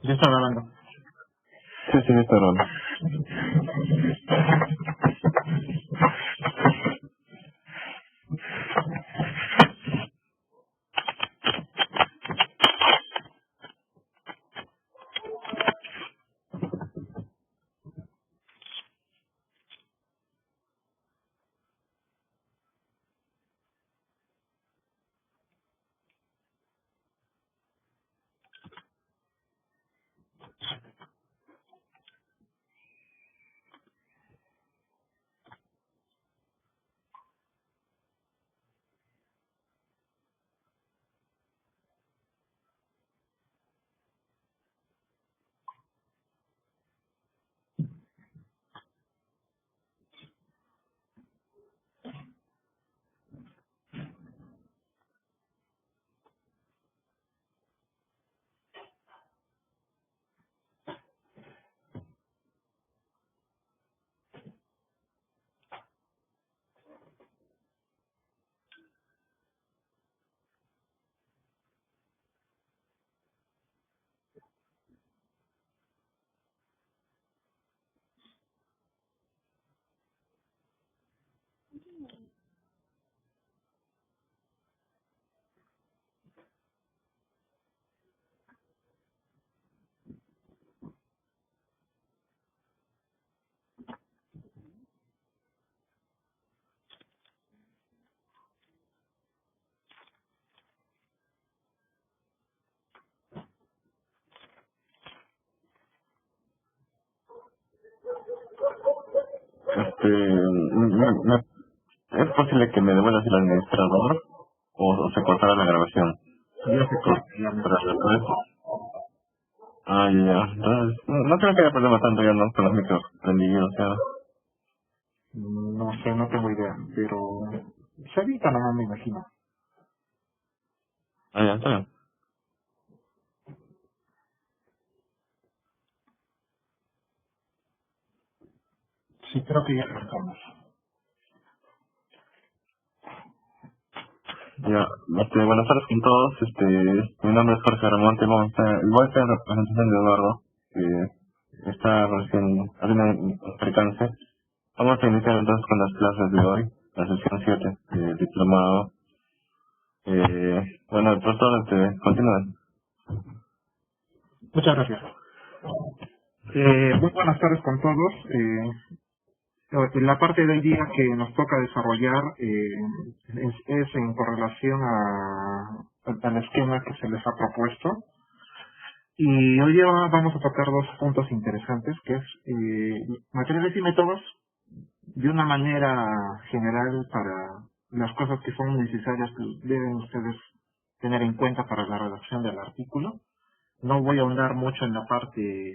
Ya está grabando. Sí, está grabando. ¿Es posible que me devuelvas el administrador o se cortara la grabación? Ya se corta, ya me... Para después. Ya. Entonces, no creo que haya problema tanto ya, ¿no? Con los micros prendidos, ya. No sé, no tengo idea, pero se evita nomás, me imagino. Ya, está bien. Sí, creo que ya cortamos. Ya, buenas tardes con todos. Mi nombre es Jorge Remonte. Voy a estar en representación de Eduardo, que está recién haciendo percance. Vamos a iniciar entonces con las clases de hoy, la sesión 7 del diplomado. Bueno, el profesor, continúen. Muchas gracias. Muy buenas tardes con todos. La parte de hoy día que nos toca desarrollar es en correlación al esquema que se les ha propuesto. Y hoy día vamos a tocar dos puntos interesantes, que es materiales y métodos de una manera general para las cosas que son necesarias que deben ustedes tener en cuenta para la redacción del artículo. No voy a ahondar mucho en la parte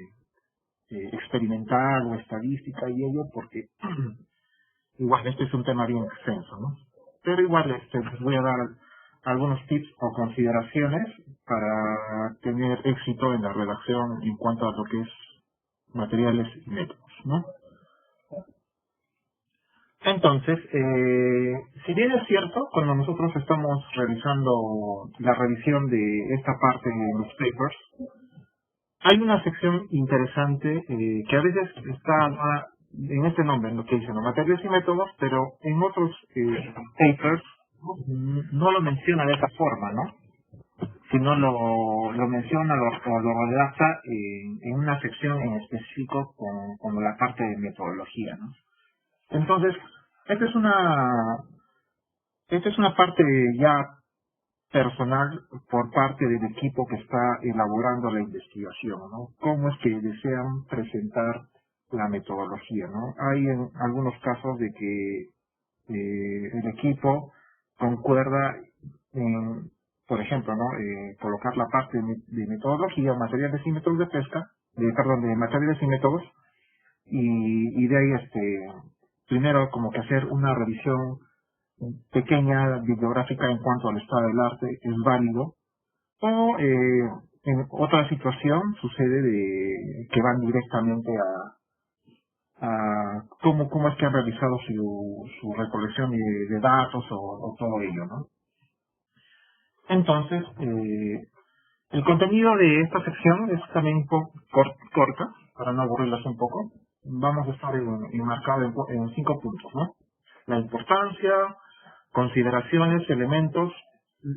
experimental o estadística y ello porque igual este es un tema bien extenso, ¿no? Pero igual les voy a dar algunos tips o consideraciones para tener éxito en la redacción en cuanto a lo que es materiales y métodos, ¿no? Entonces, si bien es cierto, cuando nosotros estamos realizando la revisión de esta parte de los papers, hay una sección interesante que a veces está en este nombre, en lo que dice, ¿no? Materiales y métodos, pero en otros papers no lo menciona de esa forma, ¿no? Sino lo menciona o lo redacta en una sección en específico como la parte de metodología, ¿no? Entonces, esta es una parte ya personal por parte del equipo que está elaborando la investigación, ¿no? Cómo es que desean presentar la metodología, ¿no? Hay en algunos casos de que el equipo concuerda en, por ejemplo, ¿no? Colocar la parte de metodología, materiales y métodos de pesca, de materiales y métodos, y de ahí primero como que hacer una revisión pequeña bibliográfica en cuanto al estado del arte es válido, o en otra situación sucede de que van directamente a cómo es que han realizado su recolección de datos o todo ello, ¿no? Entonces, El contenido de esta sección es también un poco corta, para no aburrirlas un poco. Vamos a estar enmarcado en 5 puntos, ¿no? La importancia, consideraciones, elementos,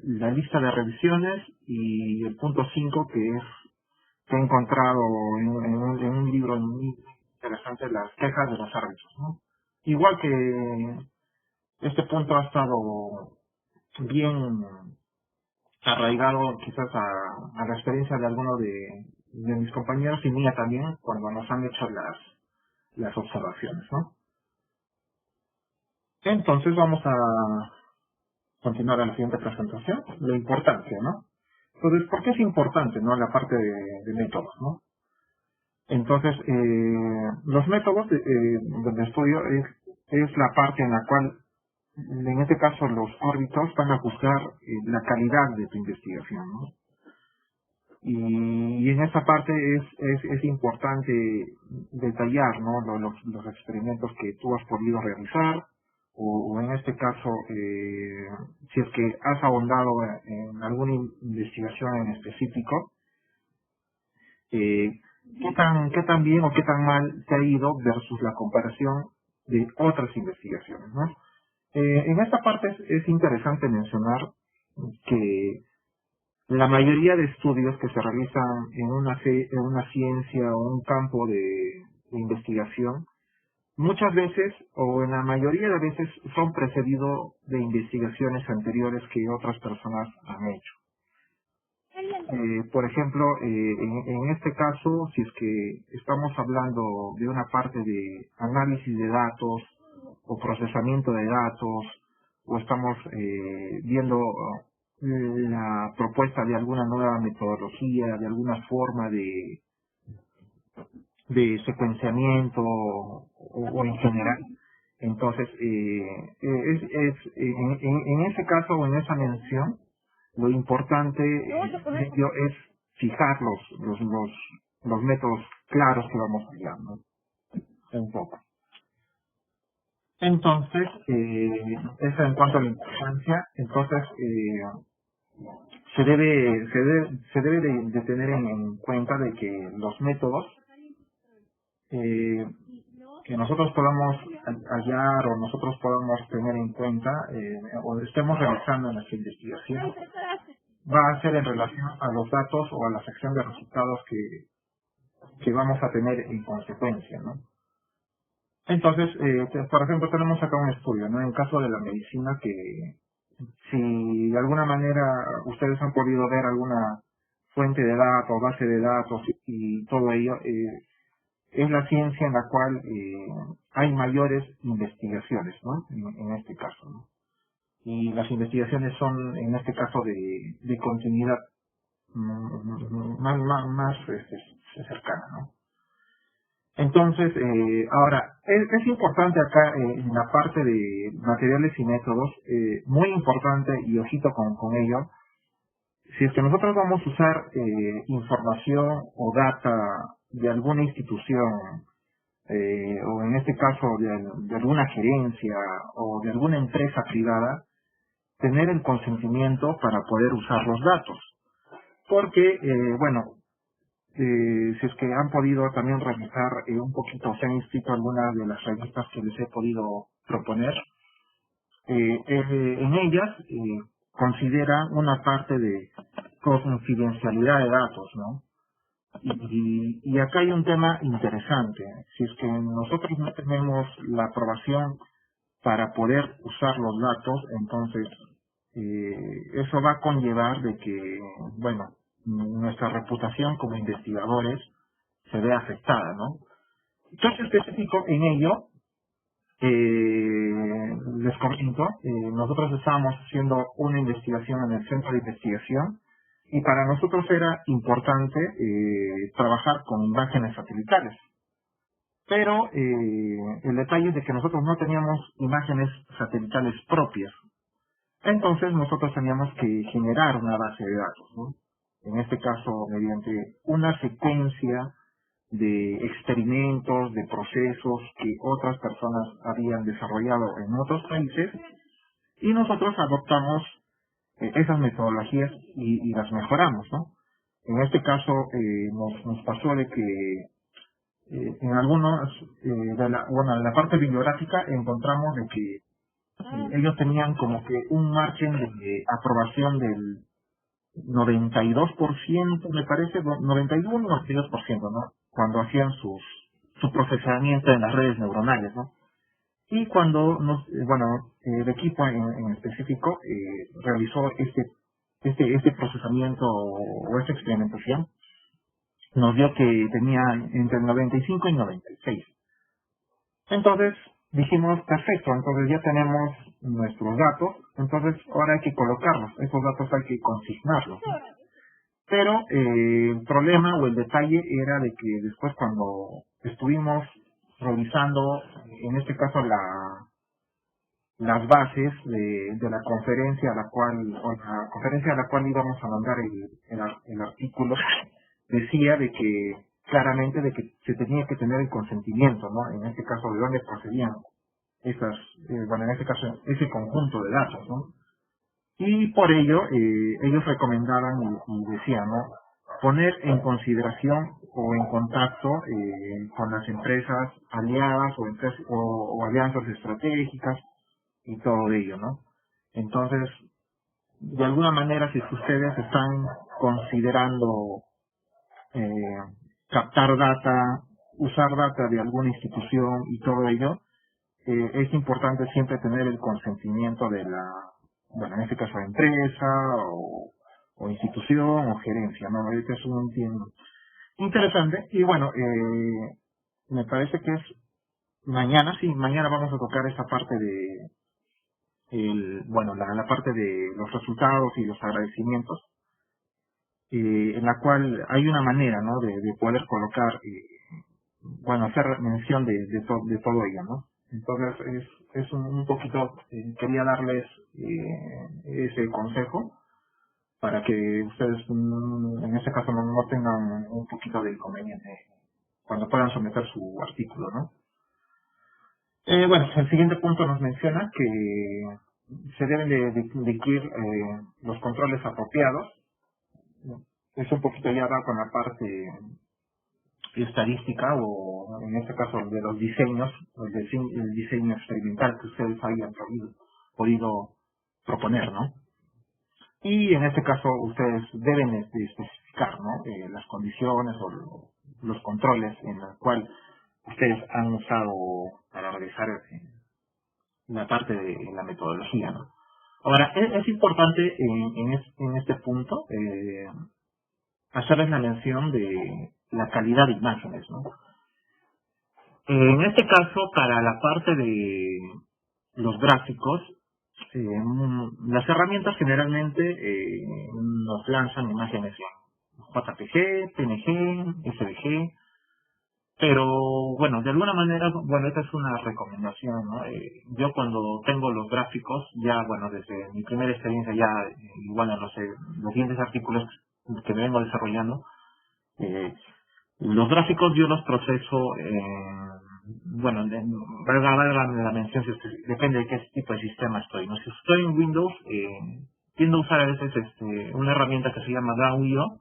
la lista de revisiones y el punto 5 que he encontrado en un libro muy interesante, las quejas de los árbitros, ¿no? Igual que este punto ha estado bien arraigado quizás a la experiencia de algunos de mis compañeros y mía también cuando nos han hecho las observaciones, ¿no? Entonces vamos a continuar a la siguiente presentación, la importancia, ¿no? Entonces, ¿por qué es importante, no, la parte de métodos, ¿no? Entonces, los métodos del estudio es la parte en la cual, en este caso, los órbitros van a juzgar la calidad de tu investigación, ¿no? Y en esa parte es importante detallar, ¿no? Los experimentos que tú has podido realizar, o en este caso, si es que has ahondado en alguna investigación en específico, qué tan bien o qué tan mal te ha ido versus la comparación de otras investigaciones, ¿no? En esta parte es interesante mencionar que la mayoría de estudios que se realizan en una ciencia o un campo de investigación, muchas veces, o en la mayoría de veces, son precedidos de investigaciones anteriores que otras personas han hecho. Por ejemplo, en este caso, si es que estamos hablando de una parte de análisis de datos o procesamiento de datos, o estamos viendo la propuesta de alguna nueva metodología, de alguna forma de secuenciamiento o en general. Entonces, en ese caso o en esa mención, lo importante de ello es fijar los métodos claros que vamos a guiar, ¿no? Un poco. Entonces, eso en cuanto a la importancia, entonces se debe de tener en cuenta de que los métodos que nosotros podamos hallar o nosotros podamos tener en cuenta o estemos realizando en nuestra investigación va a ser en relación a los datos o a la sección de resultados que vamos a tener en consecuencia, ¿no? Entonces, por ejemplo, tenemos acá un estudio, ¿no? En caso de la medicina, que si de alguna manera ustedes han podido ver alguna fuente de datos, base de datos y todo ello, es la ciencia en la cual hay mayores investigaciones, ¿no? En este caso, ¿no? Y las investigaciones son, en este caso, de continuidad más cercana, ¿no? Entonces, ahora, es importante acá en la parte de materiales y métodos, muy importante, y ojito con ello, si es que nosotros vamos a usar información o data de alguna institución, o en este caso de alguna gerencia o de alguna empresa privada, tener el consentimiento para poder usar los datos. Porque, bueno, si es que han podido también revisar un poquito, se han inscrito algunas de las revistas que les he podido proponer, en ellas consideran una parte de confidencialidad de datos, ¿no? Y acá hay un tema interesante. Si es que nosotros no tenemos la aprobación para poder usar los datos, entonces eso va a conllevar de que, bueno, nuestra reputación como investigadores se ve afectada, ¿no? Entonces, específico en ello, les comento, nosotros estábamos haciendo una investigación en el centro de investigación y para nosotros era importante trabajar con imágenes satelitales. Pero el detalle es de que nosotros no teníamos imágenes satelitales propias. Entonces nosotros teníamos que generar una base de datos, ¿no? En este caso, mediante una secuencia de experimentos, de procesos que otras personas habían desarrollado en otros países, y nosotros adoptamos esas metodologías y las mejoramos, ¿no? En este caso nos pasó de que en algunos, en la parte bibliográfica encontramos de que ellos tenían como que un margen de aprobación del 92%, me parece, 91 o 92%, ¿no? Cuando hacían su procesamiento en las redes neuronales, ¿no? Y cuando el equipo en específico realizó este procesamiento o esta experimentación, nos dio que tenía entre 95 y 96. Entonces dijimos, perfecto, entonces ya tenemos nuestros datos, entonces ahora hay que colocarlos, esos datos hay que consignarlos, ¿no? Pero el problema o el detalle era de que después cuando estuvimos revisando, en este caso las bases de la conferencia a la cual íbamos a mandar el artículo, decía de que claramente de que se tenía que tener el consentimiento, ¿no? En este caso, de dónde procedían en este caso, ese conjunto de datos, ¿no? Y por ello, ellos recomendaban y decían, ¿no? Poner en consideración o en contacto con las empresas aliadas o alianzas estratégicas y todo ello, ¿no? Entonces, de alguna manera, si ustedes están considerando eh, captar data, usar data de alguna institución y todo ello, es importante siempre tener el consentimiento de en este caso, empresa o institución o gerencia, ¿no? Este es un tema interesante y bueno, me parece que es mañana vamos a tocar esa parte de la parte de los resultados y los agradecimientos, en la cual hay una manera, ¿no? De poder colocar, hacer mención de todo ello, ¿no? Entonces es un poquito, quería darles ese consejo para que ustedes en este caso no tengan un poquito de inconveniente cuando puedan someter su artículo, ¿no? El siguiente punto nos menciona que se deben de incluir los controles apropiados. Es un poquito ya va con la parte estadística o en este caso de los diseños, el diseño experimental que ustedes hayan podido proponer, ¿no? Y en este caso ustedes deben de especificar, ¿no? Las condiciones o los controles en los cuales ustedes han usado para realizar la parte de la metodología, ¿no? Ahora, es importante en este punto hacerles la mención de la calidad de imágenes, ¿no? En este caso, para la parte de los gráficos, las herramientas generalmente nos lanzan imágenes en JPG, PNG, SVG, pero bueno, de alguna manera, esta es una recomendación, ¿no? Yo cuando tengo los gráficos, ya desde mi primera experiencia los siguientes artículos que me vengo desarrollando, los gráficos yo los proceso, valga la mención, depende de qué tipo de sistema estoy, ¿no? Si estoy en Windows, tiendo a usar a veces una herramienta que se llama DAWIO,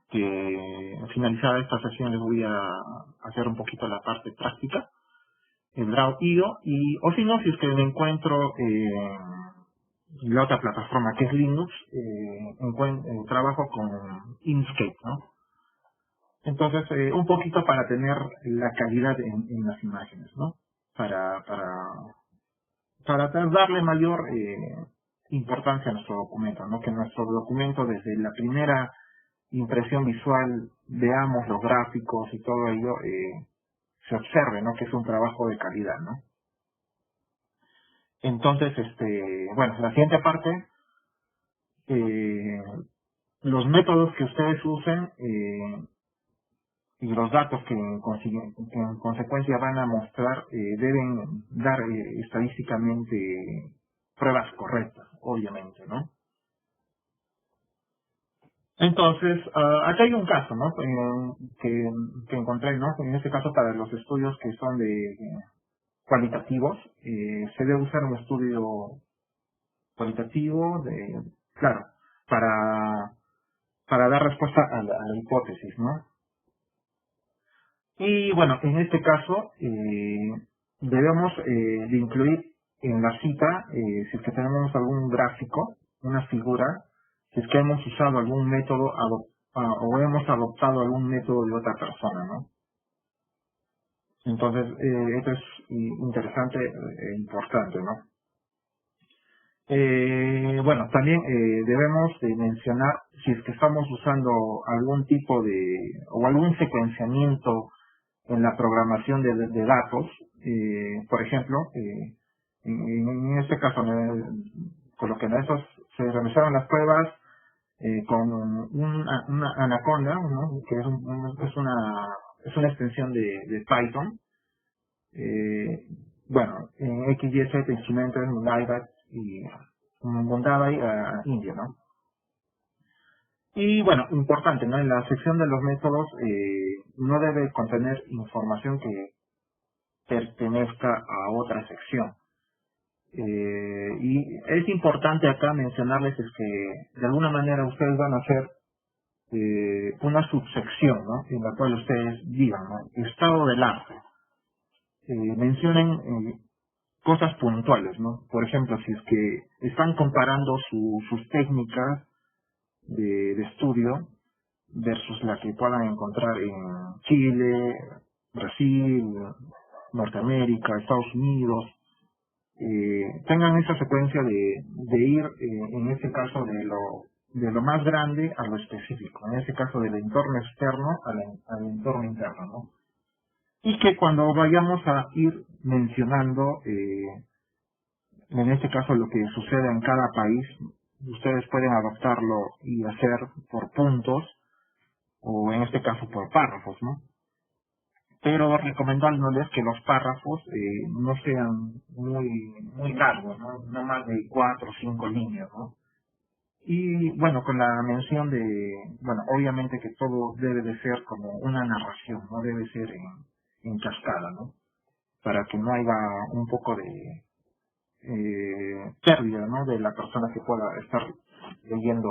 que finalizada esta sesión les voy a hacer un poquito la parte práctica, el DAWIO, o si no, si es que me encuentro la otra plataforma que es Linux, trabajo con Inkscape, ¿no? Entonces, un poquito para tener la calidad en las imágenes, ¿no? Para darle mayor importancia a nuestro documento, ¿no? Que nuestro documento desde la primera impresión visual veamos los gráficos y todo ello, se observe, ¿no? Que es un trabajo de calidad, ¿no? Entonces, la siguiente parte, los métodos que ustedes usen y los datos que en consecuencia van a mostrar deben dar estadísticamente pruebas correctas, obviamente, ¿no? Entonces, aquí hay un caso, ¿no? Que encontré, ¿no? En este caso, para los estudios que son cualitativos, se debe usar un estudio cualitativo, claro, para para dar respuesta a la hipótesis, ¿no? Y bueno, en este caso debemos de incluir en la cita, si es que tenemos algún gráfico, una figura, si es que hemos usado algún método o hemos adoptado algún método de otra persona, ¿no? Entonces, esto es interesante e importante, ¿no? Bueno, también debemos de mencionar si es que estamos usando algún tipo o algún secuenciamiento en la programación de datos, por ejemplo, en este caso, con lo que nosotros se realizaron las pruebas con una Anaconda, ¿no? Que es una extensión de Python, bueno, en XYZ instrumentos, LiDAR y Mondadai a India, ¿no? Y bueno, importante, ¿no? En la sección de los métodos no debe contener información que pertenezca a otra sección. Y es importante acá mencionarles es que de alguna manera ustedes van a hacer una subsección, ¿no? En la cual ustedes digan, ¿no? Estado del arte. Mencionen cosas puntuales, ¿no? Por ejemplo, si es que están comparando sus técnicas de estudio versus la que puedan encontrar en Chile, Brasil, Norteamérica, Estados Unidos, tengan esa secuencia de ir, en este caso, de lo más grande a lo específico, en este caso del entorno externo al entorno interno, ¿no? Y que cuando vayamos a ir mencionando, en este caso, lo que sucede en cada país, ustedes pueden adoptarlo y hacer por puntos, o en este caso por párrafos, ¿no? Pero recomendándoles que los párrafos no sean muy largos, ¿no? No más de 4 o 5 líneas, ¿no? Y bueno, con la mención bueno, obviamente que todo debe de ser como una narración, no debe ser en cascada, ¿no? Para que no haya un poco de pérdida, ¿no? De la persona que pueda estar leyendo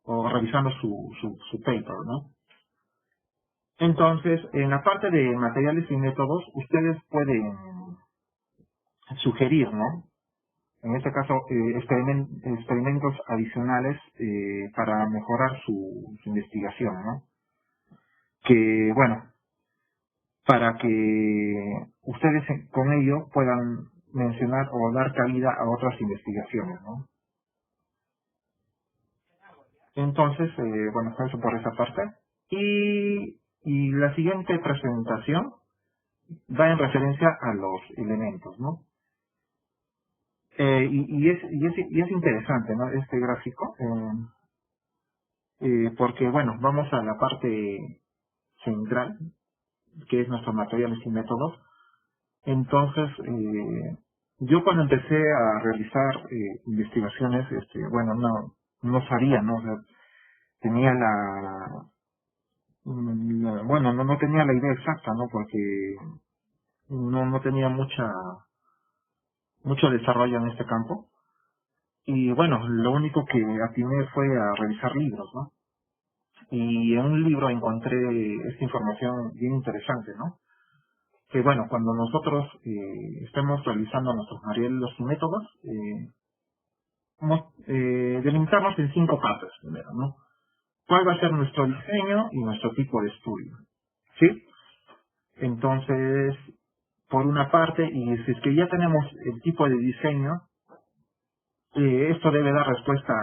o revisando su paper, ¿no? Entonces, en la parte de materiales y métodos, ustedes pueden sugerir, ¿no? En este caso, experimentos adicionales para mejorar su investigación, ¿no? Que, bueno, para que ustedes con ello puedan mencionar o dar cabida a otras investigaciones, ¿no? Entonces, bueno, eso por esa parte. Y la siguiente presentación va en referencia a los elementos, ¿no? Y es interesante, ¿no? Este gráfico, porque, bueno, vamos a la parte central, que es nuestros materiales y métodos. Entonces, yo cuando empecé a realizar investigaciones, bueno, no sabía, ¿no? O sea, tenía bueno, no tenía la idea exacta, ¿no? Porque no tenía mucho desarrollo en este campo. Y bueno, lo único que atiné fue a revisar libros, ¿no? Y en un libro encontré esta información bien interesante, ¿no? Que bueno, cuando nosotros estemos realizando nuestros materiales y métodos, vamos delimitarnos en 5 partes primero, ¿no? ¿Cuál va a ser nuestro diseño y nuestro tipo de estudio? ¿Sí? Entonces, por una parte, y si es que ya tenemos el tipo de diseño, esto debe dar respuesta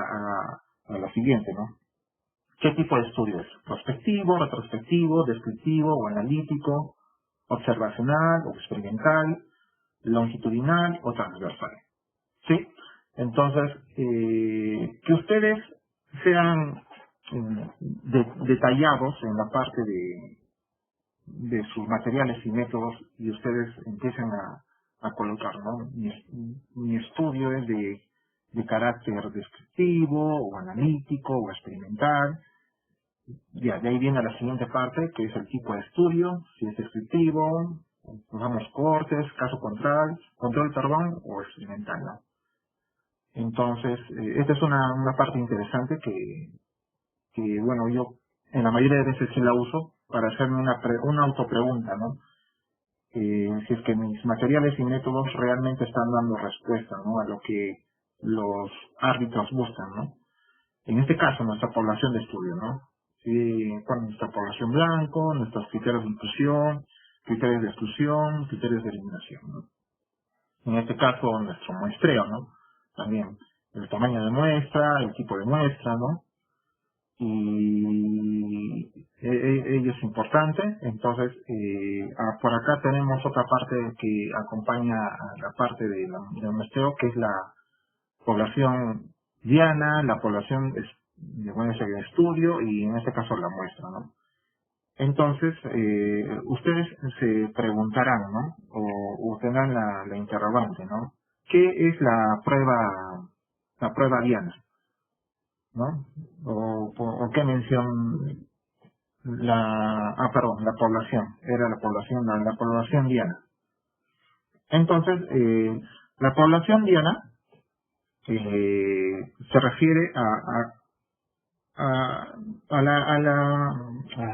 a lo siguiente, ¿no? ¿Qué tipo de estudio es? ¿Prospectivo, retrospectivo, descriptivo o analítico, observacional o experimental, longitudinal o transversal? ¿Sí? Entonces, que ustedes sean detallados en la parte de sus materiales y métodos y ustedes empiecen a colocar, ¿no? Mi estudio es de carácter descriptivo o analítico o experimental. Ya, de ahí viene la siguiente parte, que es el tipo de estudio, si es descriptivo, usamos cortes, caso control, perdón, o experimental, ¿no? Entonces, esta es una parte interesante que bueno, yo en la mayoría de veces sí la uso para hacerme una autopregunta, ¿no? Si es que mis materiales y métodos realmente están dando respuesta, ¿no? A lo que los árbitros buscan, ¿no? En este caso, nuestra población de estudio, ¿no? Sí, con nuestra población blanco, nuestros criterios de inclusión, criterios de exclusión, criterios de eliminación, ¿no? En este caso, nuestro muestreo, ¿no? También el tamaño de muestra, el tipo de muestra, ¿no? Y ello es importante. Entonces, por acá tenemos otra parte que acompaña a la parte del muestreo, que es la población diana, la población de muestra de estudio y en este caso la muestra, ¿no? Entonces, ustedes se preguntarán, ¿no? O tendrán la interrogante, ¿no? ¿Qué es la prueba diana, ¿no? O qué mención perdón, la población, era la población diana. Entonces, la población diana se refiere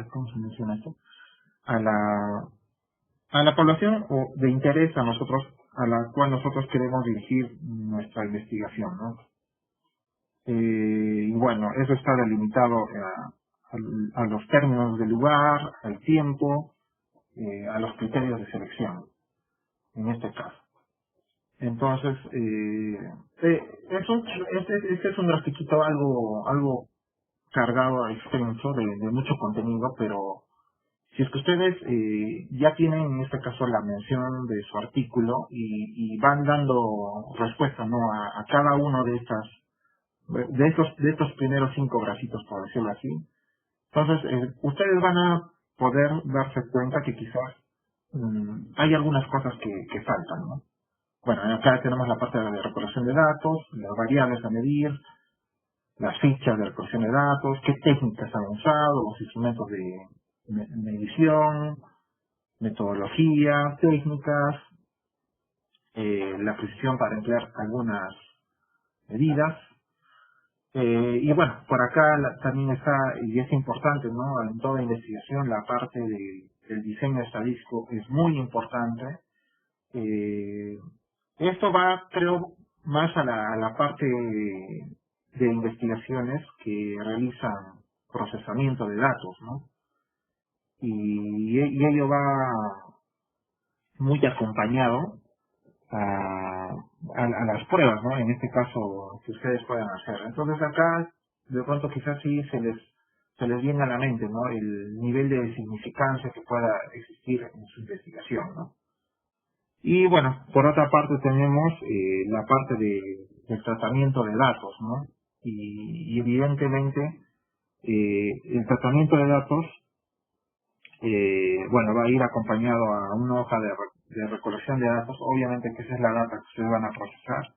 ¿cómo se menciona esto? A la población o de interés a nosotros, a la cual nosotros queremos dirigir nuestra investigación, ¿no? Y bueno, eso está delimitado a los términos del lugar, al tiempo, a los criterios de selección, en este caso. Entonces, este es un grafiquito algo cargado, extenso, de mucho contenido, pero si es que ustedes ya tienen en este caso la mención de su artículo y van dando respuesta, ¿no? A cada uno de estos primeros 5 grafitos, por decirlo así. Entonces, ustedes van a poder darse cuenta que quizás hay algunas cosas que faltan, ¿no? Bueno, acá tenemos la parte de recolección de datos, las variables a medir, las fichas de recolección de datos, qué técnicas han usado, los instrumentos de medición, metodología, técnicas, la precisión para emplear algunas medidas. Y bueno, por acá también está, y es importante, ¿no? En toda investigación la parte del diseño estadístico es muy importante. Esto va, creo, más a la parte de investigaciones que realizan procesamiento de datos, ¿no? Y ello va muy acompañado a las pruebas, ¿no? En este caso, que ustedes puedan hacer. Entonces acá, de pronto quizás sí se les viene a la mente, ¿no? El nivel de significancia que pueda existir en su investigación, ¿no? Y bueno, por otra parte tenemos la parte del tratamiento de datos, ¿no? Y evidentemente el tratamiento de datos, bueno, va a ir acompañado a una hoja de recolección de datos, obviamente que esa es la data que ustedes van a procesar,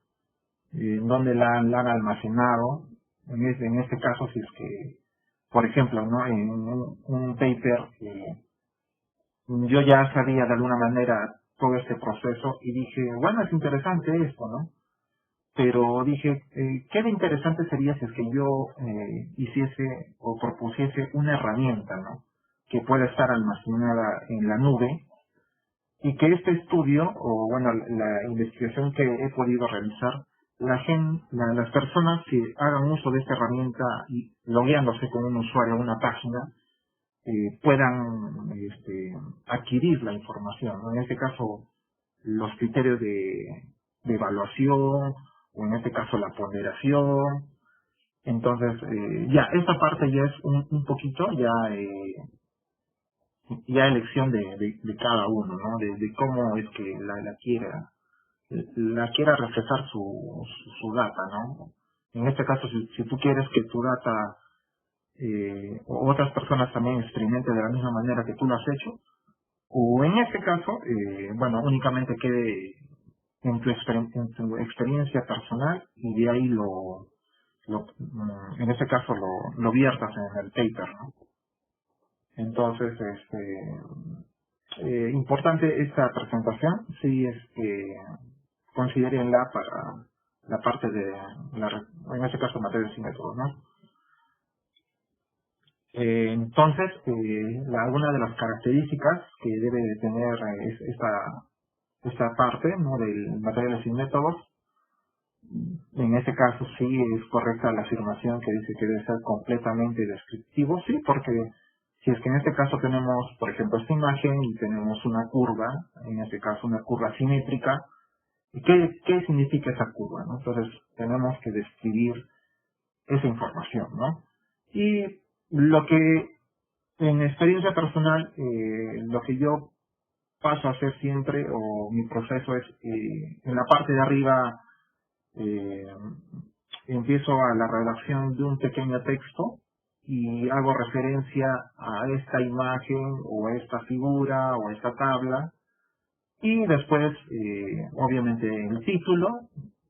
dónde la han almacenado, en este caso si es que, por ejemplo, ¿no? En un paper, yo ya sabía de alguna manera todo este proceso y dije, bueno, es interesante esto, ¿no? Pero dije, ¿qué de interesante sería si es que yo hiciese o propusiese una herramienta, ¿no? Que pueda estar almacenada en la nube y que este estudio, o bueno, la investigación que he podido realizar, las personas que hagan uso de esta herramienta y logueándose con un usuario a una página, puedan adquirir la información, ¿no? En este caso, los criterios de evaluación, o en este caso la ponderación. Entonces, ya, esta parte ya es un poquito, ya elección de cada uno, ¿no? De cómo es que la quiera reflejar su data, ¿no? En este caso, si tú quieres que tu data o otras personas también experimenten de la misma manera que tú lo has hecho, o en este caso, bueno, únicamente quede en en tu experiencia personal y de ahí en este caso lo viertas en el paper, ¿no? Entonces, importante esta presentación, sí, considérenla para la parte de, en este caso, materias y métodos, ¿no? Entonces, una de las características que debe de tener esta parte, ¿no?, del materiales y métodos, en este caso sí es correcta la afirmación que dice que debe ser completamente descriptivo, sí, porque si es que en este caso tenemos, por ejemplo, esta imagen y tenemos una curva, en este caso una curva simétrica, ¿y qué significa esa curva, ¿no? Entonces tenemos que describir esa información, ¿no? Y lo que en experiencia personal, lo que yo paso a hacer siempre, o mi proceso es, en la parte de arriba, eh, empiezo a la redacción de un pequeño texto y hago referencia a esta imagen o a esta figura o a esta tabla, y después obviamente el título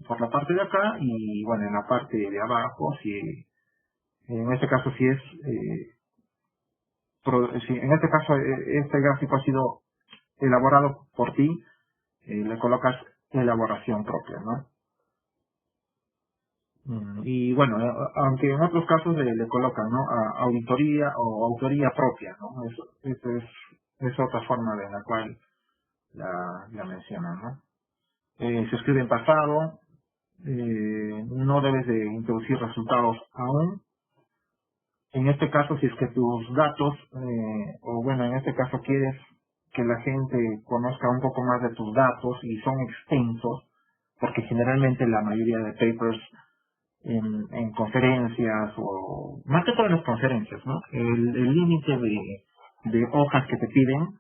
por la parte de acá, y bueno, en la parte de abajo, si en este caso si es si en este caso este gráfico ha sido elaborado por ti, le colocas elaboración propia, ¿no? Y bueno, aunque en otros casos le colocan, ¿no?, auditoría o autoría propia, ¿no? Eso es otra forma de la cual la mencionan, ¿no? Se escribe en pasado, no debes de introducir resultados aún. En este caso, si es que tus datos, o bueno, en este caso quieres que la gente conozca un poco más de tus datos y son extensos, porque generalmente la mayoría de papers en conferencias, o más que todo en las conferencias, ¿no?, el límite de hojas que te piden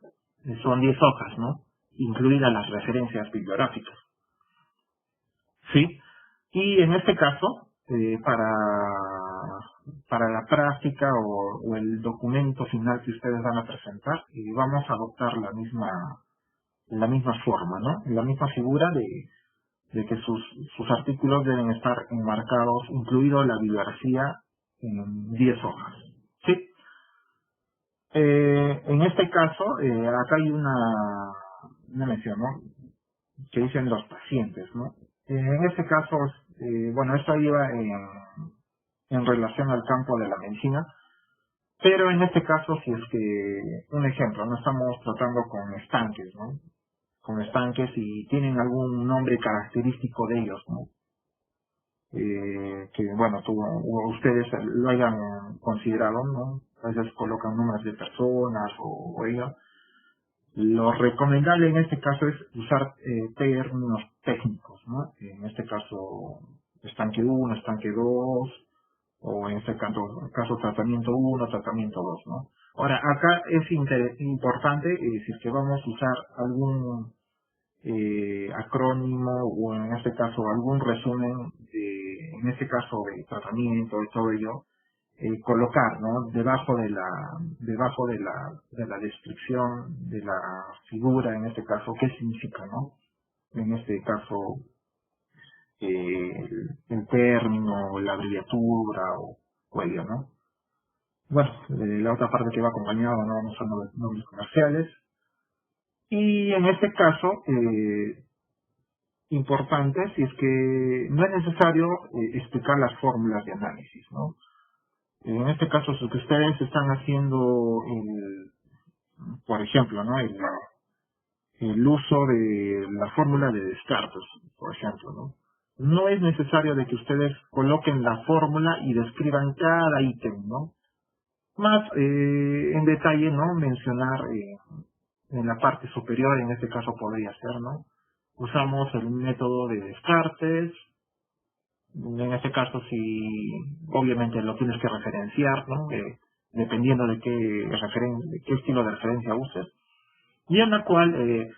son 10 hojas, ¿no?, incluidas las referencias bibliográficas. Sí, y en este caso, para la práctica o el documento final que ustedes van a presentar, vamos a adoptar la misma forma, ¿no?, la misma figura de que sus artículos deben estar enmarcados, incluido la bibliografía, en 10 hojas. Sí. En este caso, acá hay una mención, ¿no?, que dicen los pacientes, ¿no? En este caso, bueno, esto iba en relación al campo de la medicina, pero en este caso, si es que, un ejemplo, no estamos tratando con estanques, ¿no?, con estanques y tienen algún nombre característico de ellos, ¿no?, que bueno, ustedes lo hayan considerado, ¿no? A veces colocan nombres de personas o ellos. Lo recomendable en este caso es usar términos técnicos, ¿no? En este caso, estanque 1, estanque 2, o en este caso tratamiento 1, tratamiento 2, ¿no? Ahora, acá es importante, si es que vamos a usar algún acrónimo, o en este caso algún resumen, en este caso de tratamiento y todo ello, colocar, ¿no?, debajo de la descripción de la figura, en este caso, qué significa, ¿no? En este caso, el término, la abreviatura o ello, ¿no? Bueno, la otra parte que va acompañado, ¿no?, vamos a nombres comerciales. Y en este caso, importante, si es que no es necesario explicar las fórmulas de análisis, ¿no? En este caso, si ustedes están haciendo, por ejemplo, ¿no?, el uso de la fórmula de Descartes, por ejemplo, ¿no? No es necesario de que ustedes coloquen la fórmula y describan cada ítem, ¿no? Más en detalle, ¿no?, mencionar en la parte superior, en este caso podría ser, ¿no?, usamos el método de Descartes. En este caso, si obviamente lo tienes que referenciar, ¿no?, dependiendo de qué estilo de referencia uses, y en la cual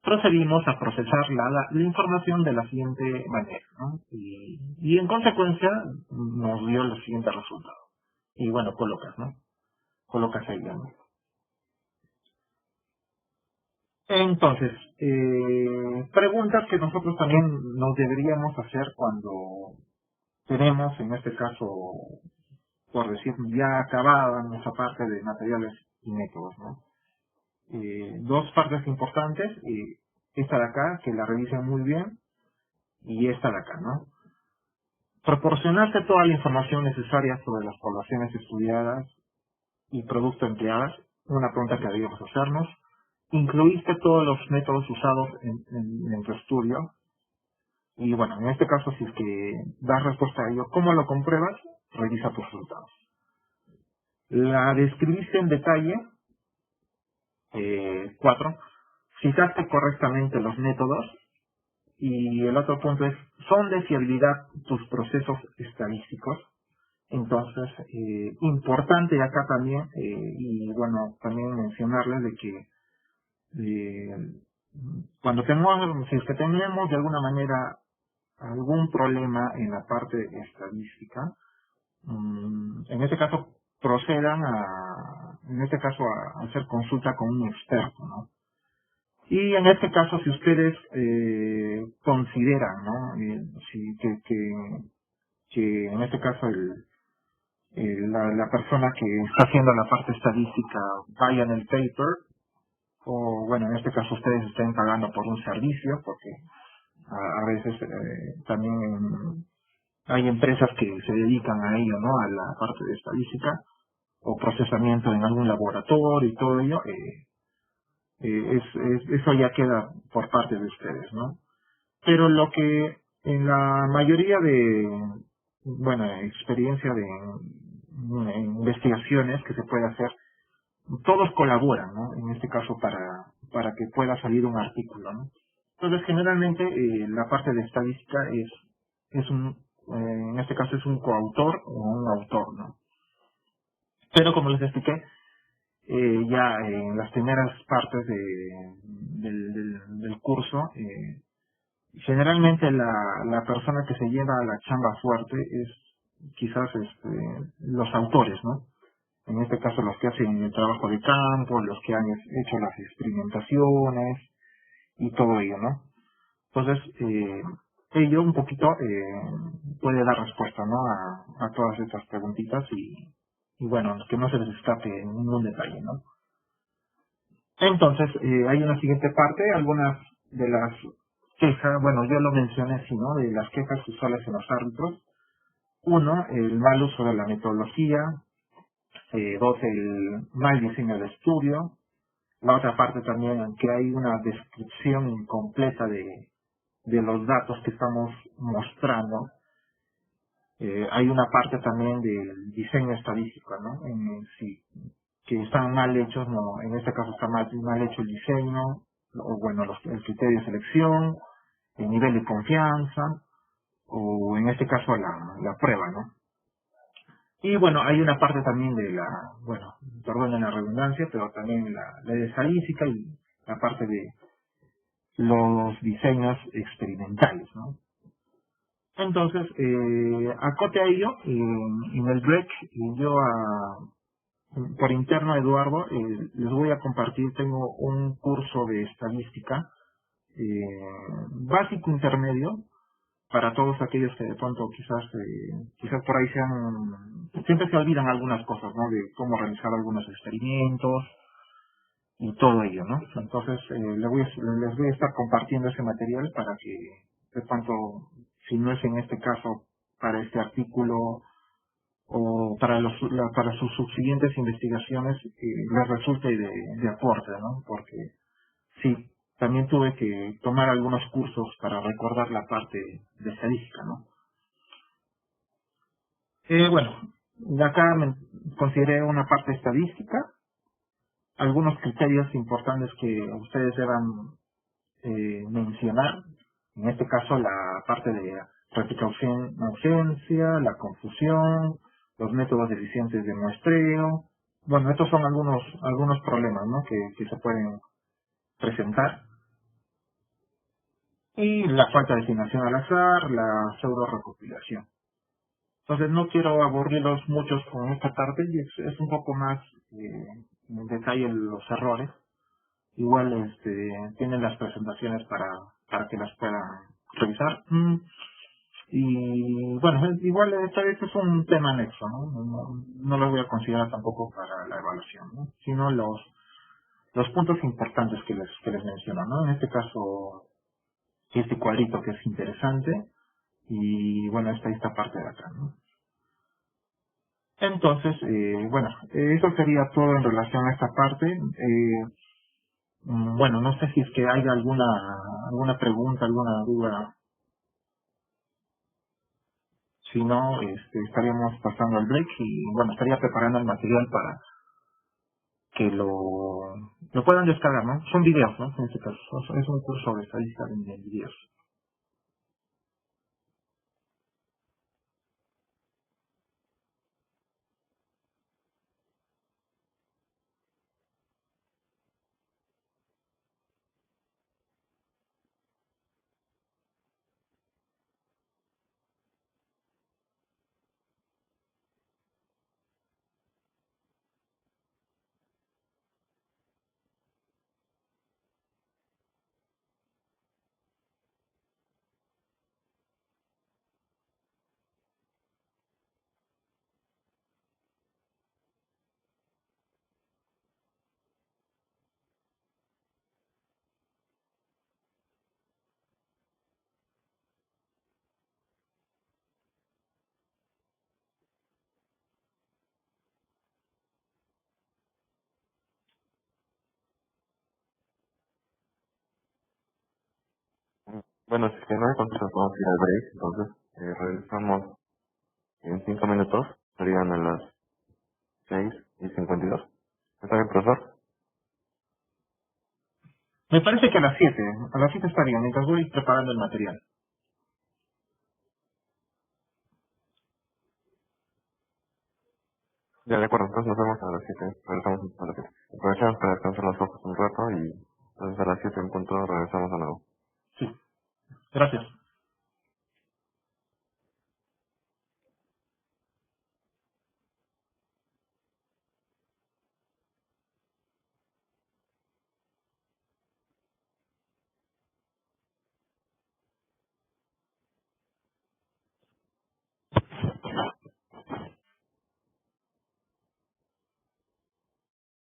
procedimos a procesar la información de la siguiente manera, ¿no? Y en consecuencia nos dio el siguiente resultado. Y bueno, colocas ahí, ¿no? Entonces, preguntas que nosotros también nos deberíamos hacer cuando tenemos, en este caso, por decir, ya acabada nuestra parte de materiales y métodos, ¿no? Dos partes importantes, esta de acá, que la revisen muy bien, y esta de acá, ¿no? Proporcionarse toda la información necesaria sobre las poblaciones estudiadas, y producto empleadas, una pregunta que debíamos hacernos. ¿Incluiste todos los métodos usados en tu estudio? Y bueno, en este caso, si es que das respuesta a ello, ¿cómo lo compruebas? Revisa tus resultados. La describiste en detalle. 4. Citaste correctamente los métodos. Y el otro punto es, ¿son de fiabilidad tus procesos estadísticos? Entonces, importante acá también, y bueno, también mencionarles de que cuando tenemos, si es que tenemos de alguna manera algún problema en la parte estadística, en este caso procedan a hacer consulta con un experto, ¿no? Y en este caso, si ustedes consideran, ¿no? Que en este caso la persona que está haciendo la parte estadística vaya en el paper, o bueno, en este caso ustedes estén pagando por un servicio, porque a veces también hay empresas que se dedican a ello, ¿no? A la parte de estadística o procesamiento en algún laboratorio y todo ello, eso ya queda por parte de ustedes, ¿no? Pero lo que en la mayoría de, bueno, experiencia de investigaciones que se puede hacer, todos colaboran, ¿no? En este caso para que pueda salir un artículo, ¿no? Entonces, generalmente la parte de estadística en este caso es un coautor o un autor, ¿no? Pero como les expliqué, ya en las primeras partes del curso, generalmente la persona que se lleva la chamba fuerte es quizás los autores, ¿no? En este caso los que hacen el trabajo de campo, los que han hecho las experimentaciones y todo ello, ¿no? Entonces, ello un poquito puede dar respuesta, ¿no? A todas estas preguntitas y bueno, que no se les escape ningún detalle, ¿no? Entonces, hay una siguiente parte, algunas de las quejas, bueno, yo lo mencioné, sí, ¿no? De las quejas usuales en los árbitros. 1, el mal uso de la metodología. 2, el mal diseño del estudio. La otra parte también, que hay una descripción incompleta de los datos que estamos mostrando. Hay una parte también del diseño estadístico, ¿no? Sí, que están mal hechos, no, en este caso está mal hecho el diseño, o bueno, el criterio de selección, el nivel de confianza, o en este caso la prueba, ¿no? Y bueno, hay una parte también de perdonen la redundancia, pero también la de estadística y la parte de los diseños experimentales, ¿no? Entonces, acote a ello, en el break, por interno a Eduardo, les voy a compartir, tengo un curso de estadística básico intermedio para todos aquellos que de pronto quizás por ahí siempre se olvidan algunas cosas, ¿no? De cómo realizar algunos experimentos y todo ello, ¿no? Entonces, les voy a estar compartiendo ese material para que de pronto, si no es en este caso para este artículo o para sus subsiguientes investigaciones, les resulte de aporte, ¿no? Porque sí, también tuve que tomar algunos cursos para recordar la parte de estadística, ¿no? Bueno, acá consideré una parte estadística, algunos criterios importantes que ustedes deban mencionar, en este caso la parte de replicación ausencia, la confusión, los métodos eficientes de muestreo. Bueno, estos son algunos problemas, ¿no? que se pueden presentar. Y la falta de asignación al azar, la pseudo recopilación. Entonces no quiero aburrirlos muchos con esta parte, y es un poco más en detalle los errores. Igual tienen las presentaciones para que las puedan revisar. Y bueno, igual este es un tema anexo, ¿no? No lo voy a considerar tampoco para la evaluación, ¿no? Sino los puntos importantes que les menciono, ¿no? En este caso, este cuadrito que es interesante, y bueno, esta parte de acá, ¿no? Entonces, bueno, eso sería todo en relación a esta parte. Bueno, no sé si es que hay alguna pregunta, alguna duda. Si no, estaríamos pasando al break y, bueno, estaría preparando el material para que lo puedan descargar, ¿no? Son videos, ¿no? En este caso, es un curso de estadística en videos. Bueno, si es que no hay consultas, vamos a ir al break, entonces regresamos en 5 minutos, serían a las 6:52. ¿Está bien, profesor? Me parece que a las 7 estaría, mientras voy preparando el material. Ya, de acuerdo, entonces nos vemos a las 7, regresamos a las 7. Aprovechamos para descansar los ojos un rato y entonces a las 7 en punto regresamos a nuevo. Sí, gracias.